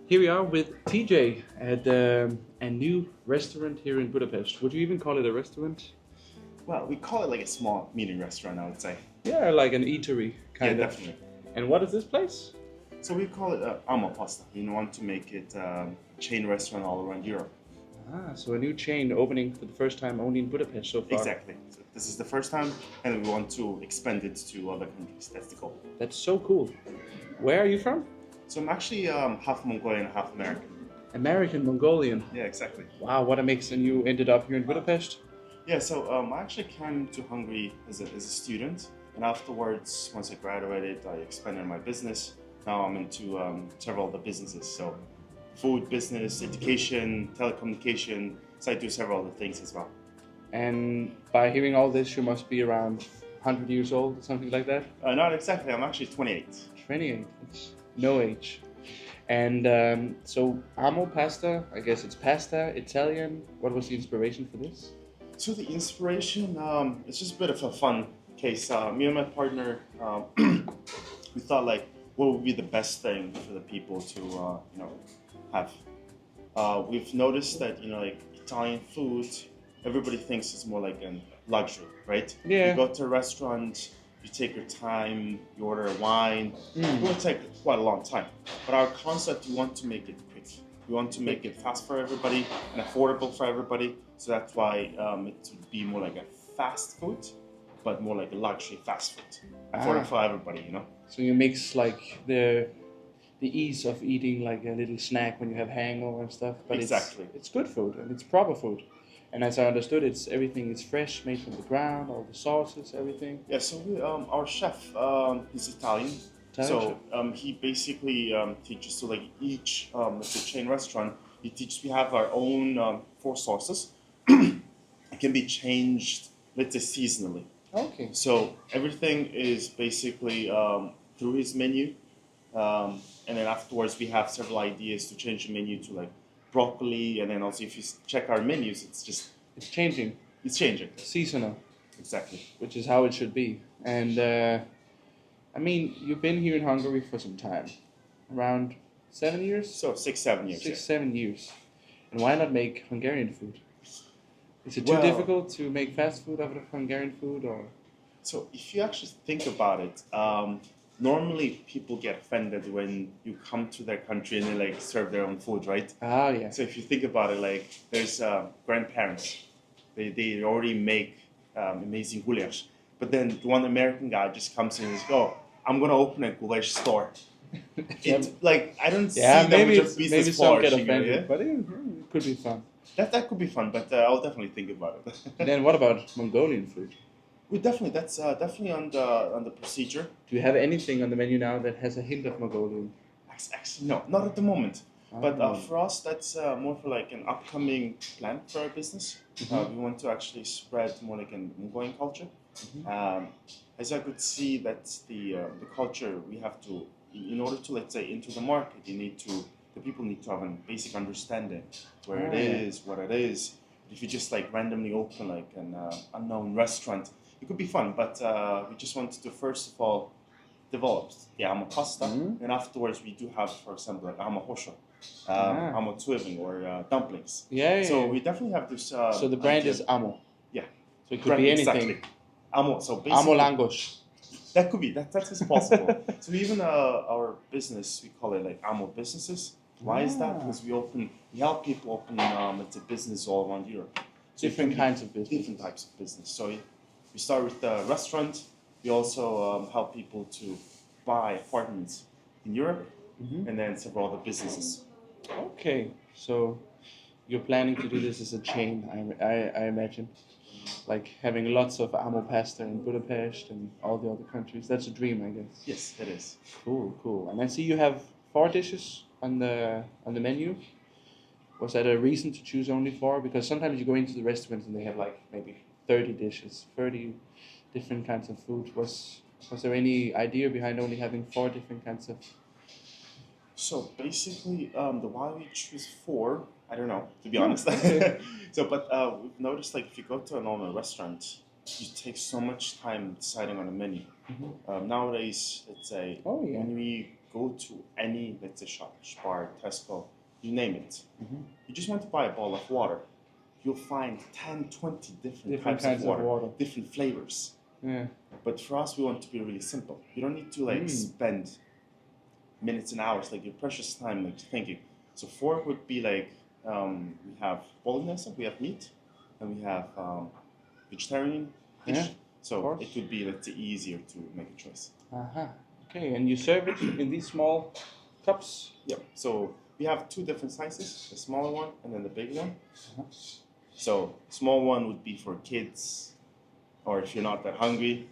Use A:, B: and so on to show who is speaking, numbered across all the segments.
A: Here we are with TJ at a new restaurant here in Budapest. Would you even call it a restaurant?
B: Well, we call it like a small meeting restaurant, I would say.
A: Yeah, like an eatery,
B: Yeah,
A: kind of.
B: definitely.
A: And what is this place?
B: So we call it Amo Pasta. We want to make it a chain restaurant all around Europe.
A: So a new chain opening for the first time only in Budapest so far.
B: Exactly. So this is the first time, and we want to expand it to other countries. That's the goal.
A: That's so cool. Where are you from?
B: So I'm actually half Mongolian, half American.
A: American Mongolian.
B: Yeah, exactly.
A: Wow, what a mix! And you ended up here in Budapest?
B: Yeah, so I actually came to Hungary as a student, and afterwards, once I graduated, I expanded my business. Now I'm into several other businesses, so food business, education, telecommunication, so I do several other things as well.
A: And by hearing all this, you must be around 100 years old, something like that?
B: Not exactly, I'm actually 28.
A: 28, it's no age. And so Amo Pasta, I guess it's pasta, Italian. What was the inspiration for this?
B: So the inspiration, it's just a bit of a fun case. Me and my partner, we thought like, what would be the best thing for the people to, have? We've noticed that, like Italian food, everybody thinks it's more like a luxury, right?
A: Yeah.
B: You go to a restaurant, you take your time, you order a wine. It will take quite a long time. But our concept, we want to make it quick. We want to make it fast for everybody and affordable for everybody. So that's why it would be more like a fast food, but more like a luxury fast food. Affordable for everybody,
A: So you mix like the ease of eating like a little snack when you have hangover and stuff, but
B: Exactly.
A: it's good food and it's proper food. And as I understood, everything is fresh, made from the ground, all the sauces, everything.
B: Yeah, so our chef, he's Italian.
A: Italian
B: So he basically teaches, so like each, let's say chain restaurant, he teaches, we have our own 4 sauces. It can be changed, let's say seasonally.
A: Okay.
B: So everything is basically through his menu. And then afterwards we have several ideas to change the menu to like broccoli, and then also if you check our menus,
A: It's changing,
B: it's changing.
A: seasonal,
B: Exactly.
A: which is how it should be. And I mean, you've been here in Hungary for some time, around 7 years?
B: So 6, 7 years.
A: 6, 7 years. And why not make Hungarian food? Is it too
B: Well-
A: difficult to make fast food out of Hungarian food, or?
B: So if you actually think about it, normally people get offended when you come to their country and they like serve their own food, right?
A: Ah, yeah.
B: So if you think about it, like there's grandparents, they already make amazing goulash, but then one American guy just comes in and says, "Oh, I'm gonna open a goulash store." It like I don't see that
A: maybe
B: much of business
A: maybe some get
B: flourishing,
A: offended,
B: yeah?
A: but it could be fun.
B: That could be fun, but I'll definitely think about it.
A: And then what about Mongolian food?
B: That's definitely on the procedure.
A: Do you have anything on the menu now that has a hint of Mongolian?
B: Actually, no, not at the moment. But
A: Ah.
B: for us, that's more for like an upcoming plan for our business. We want to actually spread more like a Mongolian culture. As I could see, that's the culture we have to, in order to, let's say, into the market, the people need to have a basic understanding where
A: yeah.
B: it is, what it is. If you just like randomly open like an unknown restaurant, it could be fun. But we just wanted to first of all develop the Amo Pasta, and afterwards we do have, for example, like Amo Hosho, Amo Tuiving, or dumplings.
A: Yeah.
B: So
A: yeah.
B: we definitely have this.
A: So the brand
B: idea.
A: is Amo.
B: Yeah.
A: So it could be anything.
B: Exactly. Amo. So basically,
A: Amo Langos.
B: that could be that is possible. So even our business, we call it like Amo businesses. Why is that? Because we help people open let's say business all around Europe. So
A: Different kinds of business.
B: Different types of business. So we start with the restaurant. We also help people to buy apartments in Europe, and then several other businesses.
A: Okay. So you're planning to do this as a chain, I imagine. Like having lots of Amo Pasta in Budapest and all the other countries. That's a dream, I guess.
B: Yes, it is.
A: Cool. And I see you have 4 dishes on the menu. Was that a reason to choose only 4? Because sometimes you go into the restaurants and they have like maybe 30 dishes, 30 different kinds of food. Was there any idea behind only having 4 different kinds of?
B: So basically, the why we choose 4, I don't know, to be honest.
A: Okay.
B: But we've noticed like if you go to a normal restaurant, you take so much time deciding on a menu. Nowadays, let's say
A: Oh, yeah.
B: when we go to any, let's say, shop, Spar, Tesco, you name it. You just want to buy a bottle of water. You'll find 10, 20 different types
A: kinds
B: of water, different flavors.
A: Yeah.
B: But for us, we want to be really simple. You don't need to like spend minutes and hours, like your precious time, like thinking. So 4 would be like, we have bolognese, we have meat, and we have vegetarian dish.
A: Yeah,
B: so it would be, let's say, easier to make a choice.
A: Okay, and you serve it in these small cups?
B: Yep. So we have 2 different sizes, the smaller one and then the big one. So small one would be for kids, or if you're not that hungry,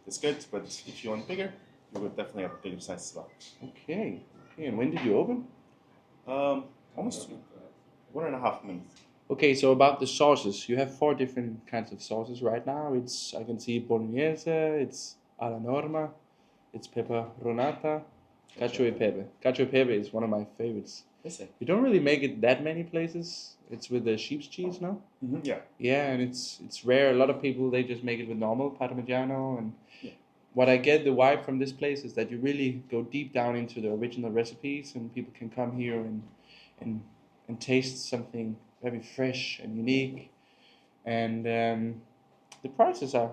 B: it's good. But if you want bigger, you would definitely have a bigger size as well.
A: Okay. And when did you open?
B: Almost 1.5 minutes.
A: Okay, so about the sauces, you have 4 different kinds of sauces right now. I can see bolognese, it's alla norma, it's peperonata, cacio e pepe. Cacio e pepe is one of my favorites. You don't really make it that many places. It's with the sheep's cheese, no?
B: Yeah.
A: Yeah, and it's rare. A lot of people, they just make it with normal Parmigiano. And what I get the vibe from this place is that you really go deep down into the original recipes, and people can come here and taste something very fresh and unique. And the prices are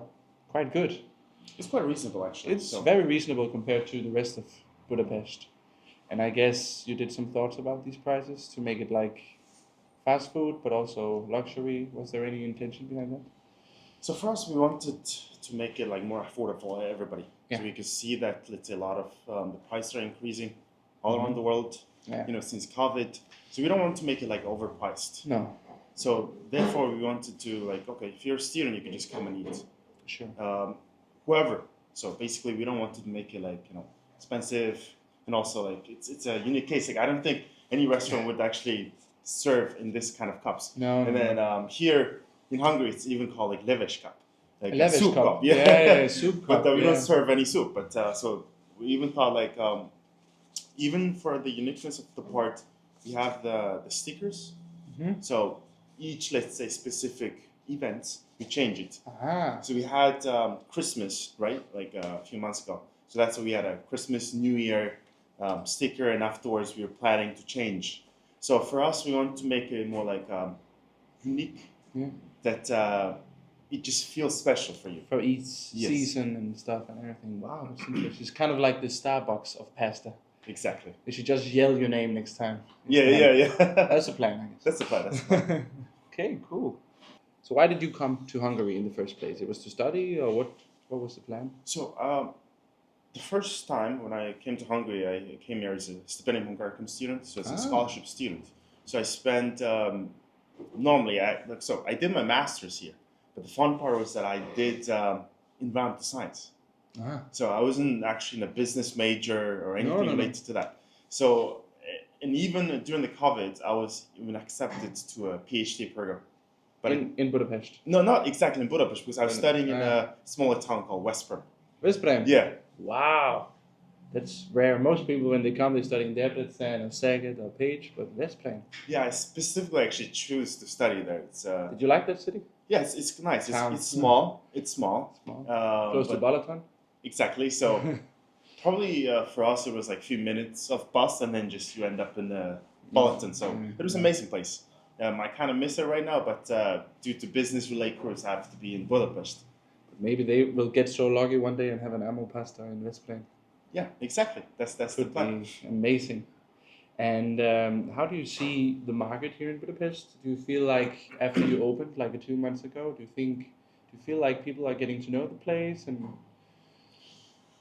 A: quite good.
B: It's quite reasonable, actually.
A: It's very reasonable compared to the rest of Budapest. And I guess you did some thoughts about these prices to make it like fast food, but also luxury. Was there any intention behind that?
B: So for us, we wanted to make it like more affordable for everybody.
A: Yeah.
B: So we could see that, let's say, a lot of the prices are increasing all around the world, since COVID. So we don't want to make it like overpriced.
A: No.
B: So therefore, we wanted to like, okay, if you're a student, you can just come and eat.
A: Sure.
B: Whoever. So basically, we don't want to make it like, expensive. And also, like, it's a unique case. Like, I don't think any restaurant would actually serve in this kind of cups.
A: No.
B: And then here in Hungary, it's even called like leves cup. Like
A: a
B: soup cup.
A: Yeah, soup cup.
B: But we don't serve any soup. But so we even thought like, even for the uniqueness of the part, we have the stickers. So each, let's say, specific events, we change it. So we had Christmas, right? Like a few months ago. So that's why we had a Christmas, New Year sticker, and afterwards we were planning to change. So for us, we want to make it more like unique, that it just feels special for you.
A: For each season and stuff and everything. Wow, that's interesting. It's kind of like the Starbucks of pasta.
B: Exactly.
A: You should just yell your name next time.
B: Yeah.
A: That's the plan, I guess.
B: That's the plan.
A: Okay, cool. So why did you come to Hungary in the first place? It was to study, or what was the plan?
B: So the first time when I came to Hungary, I came here as a stipendium Hungarian student, so as a scholarship student. So I spent, normally, I did my master's here, but the fun part was that I did environmental science. So I wasn't actually in a business major or anything related to that. So, and even during the COVID, I was even accepted to a PhD program. But
A: in Budapest?
B: No, not exactly in Budapest, because I was studying in a smaller town called Veszprém.
A: Veszprém?
B: Yeah.
A: Wow. That's rare. Most people, when they come, they study in Debrecen or Szeged or Pécs, but Veszprém.
B: Yeah, I specifically actually choose to study there. It's,
A: did you like that city?
B: Yes, it's nice. It's small. It's small.
A: Close to Balaton?
B: Exactly. So probably for us, it was like a few minutes of bus, and then just you end up in Balaton. So it was an amazing place. I kind of miss it right now, but due to business-related course, I have to be in Budapest.
A: Maybe they will get so lucky one day and have an Amo Pasta in Veszprém.
B: Yeah, exactly. That's the plan.
A: Amazing. And how do you see the market here in Budapest? Do you feel like after you opened, like 2 months ago, do you feel like people are getting to know the place? And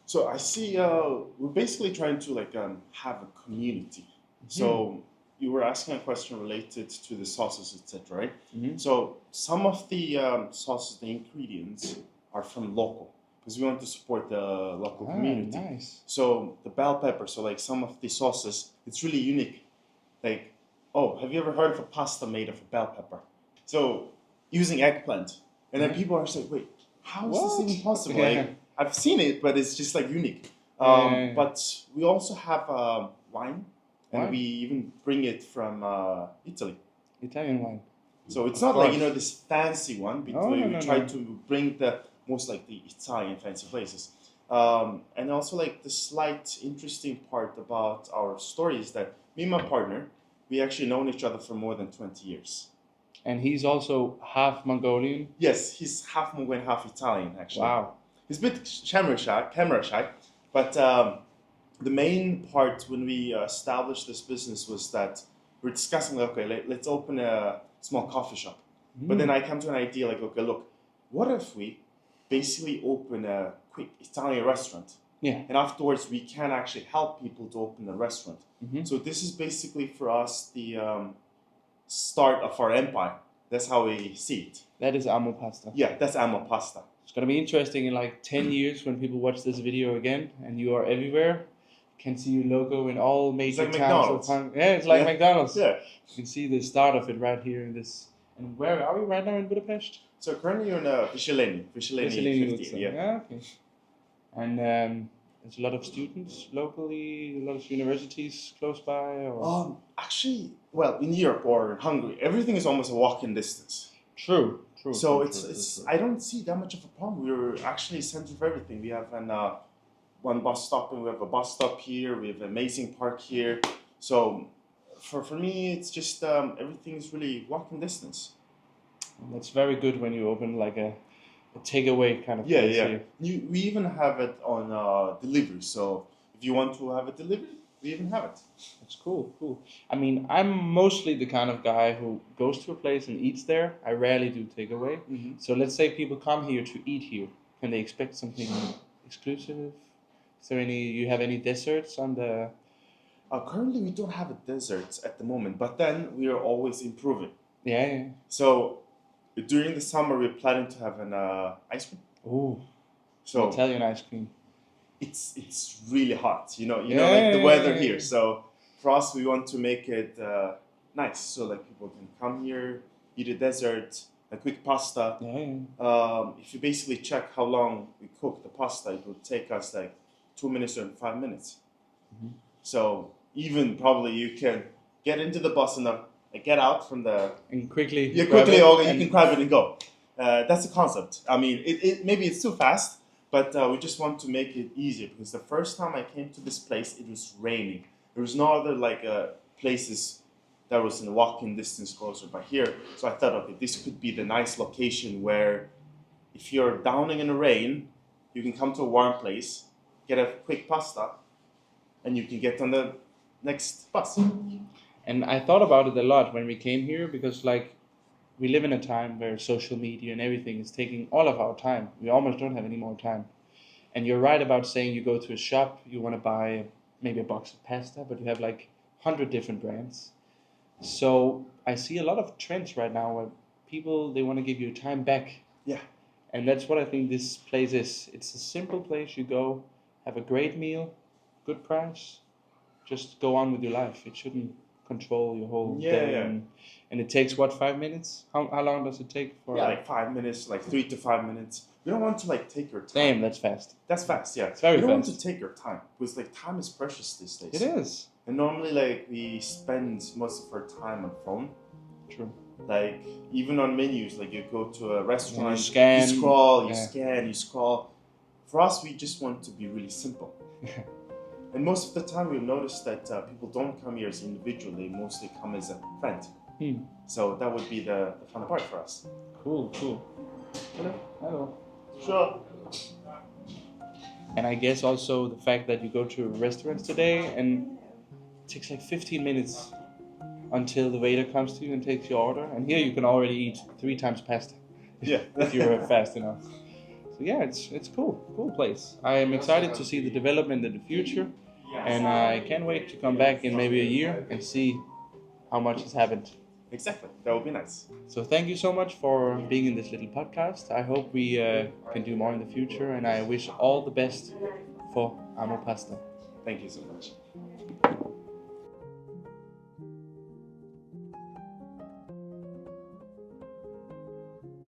B: so I see we're basically trying to like have a community. So you were asking a question related to the sauces, etc., right? So some of the sauces, the ingredients are from local, because we want to support the local community.
A: Nice.
B: So the bell pepper, so like some of the sauces, it's really unique. Like, have you ever heard of a pasta made of a bell pepper? So using eggplant. And then people are saying, wait, how is this even possible? Like, I've seen it, but it's just like unique. But we also have wine. And we even bring it from Italy.
A: Italian wine.
B: So it's not like, this fancy one, but we try to bring the most like the Italian fancy places. And also like the slight interesting part about our story is that me and my partner, we actually known each other for more than 20 years.
A: And he's also half Mongolian.
B: Yes, he's half Mongolian, half Italian actually.
A: Wow.
B: He's a bit camera shy, but the main part when we established this business was that we're discussing, okay, let's open a small coffee shop. But then I come to an idea like, okay, look, what if we basically open a quick Italian restaurant?
A: Yeah.
B: And afterwards, we can actually help people to open a restaurant. So this is basically for us the start of our empire. That's how we see it.
A: That is Amo Pasta.
B: Yeah, that's Amo Pasta.
A: It's going to be interesting in like 10 years when people watch this video again and you are everywhere. You can see your logo in all major
B: like
A: towns.
B: McDonald's.
A: Yeah, it's like
B: Yeah.
A: McDonald's.
B: Yeah.
A: You can see the start of it right here in this. And where are we right now in Budapest?
B: So currently you're in Viseleni 50. Yeah.
A: Okay. And there's a lot of students locally, a lot of universities close by. Or...
B: Actually, well, in Europe or in Hungary, everything is almost a walking distance.
A: True.
B: So it's I don't see that much of a problem. We're actually center for everything. We have one bus stop, and we have a bus stop here. We have an amazing park here. So for me, it's just everything is really walking distance.
A: And that's very good when you open like a takeaway kind of place here.
B: We even have it on delivery. So if you want to have a delivery, we even have it.
A: That's cool. I mean, I'm mostly the kind of guy who goes to a place and eats there. I rarely do takeaway. So let's say people come here to eat here. Can they expect something exclusive? Is there you have any desserts on the...
B: Currently, we don't have a dessert at the moment, but then we are always improving.
A: Yeah.
B: So during the summer, we're planning to have an ice cream.
A: Ooh.
B: So
A: Italian ice cream.
B: It's really hot, you know, like the weather here. So for us, we want to make it nice, so like people can come here, eat a dessert, a quick pasta. If you basically check how long we cook the pasta, it would take us like 2 minutes or 5 minutes. So even probably you can get into the bus and get out from the
A: and quickly
B: you can grab it and go. That's the concept. I mean, it maybe it's too fast. But we just want to make it easier because the first time I came to this place, it was raining. There was no other places that was in walking distance closer by here. So I thought, okay, this could be the nice location where if you're downing in the rain, you can come to a warm place, get a quick pasta, and you can get on the next bus.
A: And I thought about it a lot when we came here because we live in a time where social media and everything is taking all of our time. We almost don't have any more time. And you're right about saying you go to a shop, you want to buy maybe a box of pasta, but you have 100 different brands. So I see a lot of trends right now where people, they want to give you time back.
B: Yeah.
A: And that's what I think this place is. It's a simple place. You go, have a great meal, good price, just go on with your life. It shouldn't control your whole day.
B: Yeah.
A: And it takes 5 minutes? How long does it take for?
B: 5 minutes, 3 to 5 minutes. We don't want to take your time.
A: Damn, that's fast.
B: That's fast, yeah.
A: It's very
B: fast. We don't
A: fast.
B: want to take your time because time is precious these days.
A: It is.
B: And normally we spend most of our time on phone.
A: True.
B: Even on menus, you go to a restaurant,
A: you scan,
B: you scroll, you scan, you scroll. For us, we just want to be really simple. And most of the time, we've noticed that people don't come here as an individual; they mostly come as a friend. So that would be the fun part for us.
A: Cool. Hello.
B: Sure.
A: And I guess also the fact that you go to restaurants today and it takes 15 minutes until the waiter comes to you and takes your order. And here you can already eat 3 times pasta.
B: Yeah.
A: If you're fast enough. So yeah, it's cool. Cool place. I am excited to see the development in the future. And I can't wait to come back in maybe a year and see how much has happened.
B: Exactly. That would be nice.
A: So thank you so much for being in this little podcast. I hope we can do more in the future. And I wish all the best for Amo Pasta.
B: Thank you so much.